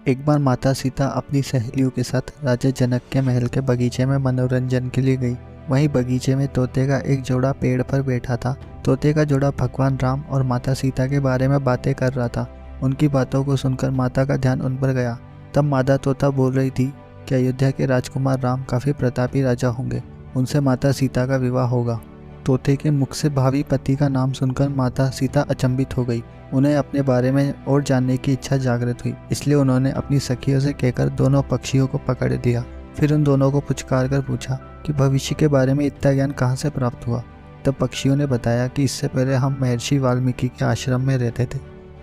एक बार माता सीता अपनी सहेलियों के साथ राजा जनक के महल के बगीचे में मनोरंजन के लिए गई। वहीं बगीचे में तोते का एक जोड़ा पेड़ पर बैठा था। तोते का जोड़ा भगवान राम और माता सीता के बारे में बातें कर रहा था। उनकी बातों को सुनकर माता का ध्यान उन पर गया। तब मादा तोता बोल रही थी कि अयोध्या के राजकुमार राम काफ़ी प्रतापी राजा होंगे, उनसे माता सीता का विवाह होगा। तोते के मुख से भावी पति का नाम सुनकर माता सीता अचंभित हो गई। उन्हें अपने बारे में और जानने की इच्छा जागृत हुई, इसलिए उन्होंने अपनी सखियों से कहकर दोनों पक्षियों को पकड़ दिया। फिर उन दोनों को पुचकार कर पूछा कि भविष्य के बारे में इतना ज्ञान कहाँ से प्राप्त हुआ। तब पक्षियों ने बताया कि इससे पहले हम महर्षि वाल्मीकि के आश्रम में रहते थे,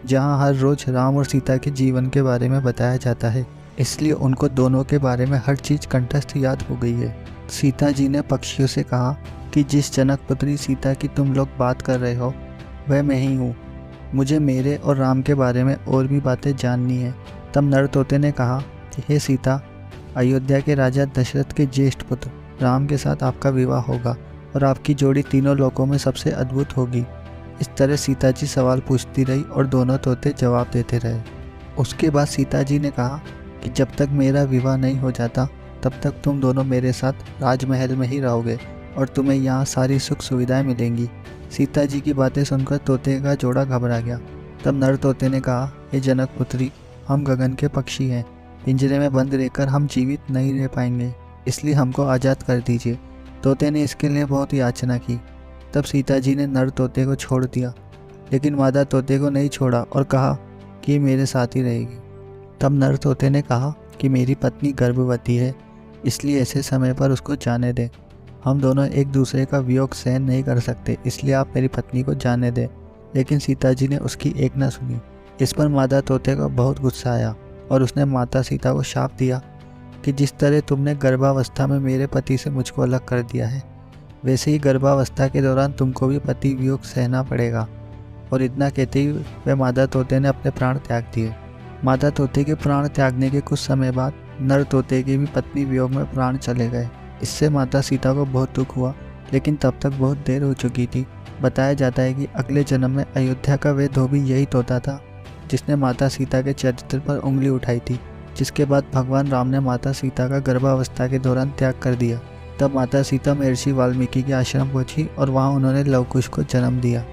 जहाँ हर रोज राम और सीता के जीवन के बारे में बताया जाता है, इसलिए उनको दोनों के बारे में हर चीज़ कंठस्थ याद हो गई है। सीता जी ने पक्षियों से कहा कि जिस जनक पुत्री सीता की तुम लोग बात कर रहे हो वह मैं ही हूँ। मुझे मेरे और राम के बारे में और भी बातें जाननी है। तब नर तोते ने कहा कि हे सीता, अयोध्या के राजा दशरथ के ज्येष्ठ पुत्र राम के साथ आपका विवाह होगा और आपकी जोड़ी तीनों लोकों में सबसे अद्भुत होगी। इस तरह सीता जी सवाल पूछती रही और दोनों तोते जवाब देते रहे। उसके बाद सीता जी ने कहा कि जब तक मेरा विवाह नहीं हो जाता तब तक तुम दोनों मेरे साथ राजमहल में ही रहोगे और तुम्हें यहाँ सारी सुख सुविधाएं मिलेंगी। सीता जी की बातें सुनकर तोते का जोड़ा घबरा गया। तब नर तोते ने कहा, हे जनक पुत्री, हम गगन के पक्षी हैं, पिंजरे में बंद रहकर हम जीवित नहीं रह पाएंगे, इसलिए हमको आज़ाद कर दीजिए। तोते ने इसके लिए बहुत याचना की। तब सीता जी ने नर तोते को छोड़ दिया, लेकिन मादा तोते को नहीं छोड़ा और कहा कि मेरे साथ ही रहेगी। तब नर तोते ने कहा कि मेरी पत्नी गर्भवती है, इसलिए ऐसे समय पर उसको जाने दें। हम दोनों एक दूसरे का वियोग सहन नहीं कर सकते, इसलिए आप मेरी पत्नी को जाने दें। लेकिन सीता जी ने उसकी एक न सुनी। इस पर मादा तोते को बहुत गुस्सा आया और उसने माता सीता को शाप दिया कि जिस तरह तुमने गर्भावस्था में मेरे पति से मुझको अलग कर दिया है, वैसे ही गर्भावस्था के दौरान तुमको भी पति वियोग सहना पड़ेगा। और इतना कहते ही वह मादा तोते ने अपने प्राण त्याग दिए। मादा तोते के प्राण त्यागने के कुछ समय बाद नर तोते के भी पत्नी वियोग में प्राण चले गए। इससे माता सीता को बहुत दुख हुआ, लेकिन तब तक बहुत देर हो चुकी थी। बताया जाता है कि अगले जन्म में अयोध्या का वह धोबी यही तोता था जिसने माता सीता के चरित्र पर उंगली उठाई थी, जिसके बाद भगवान राम ने माता सीता का गर्भावस्था के दौरान त्याग कर दिया। तब माता सीता महर्षि वाल्मीकि के आश्रम पहुंची और वहां उन्होंने लव कुश को जन्म दिया।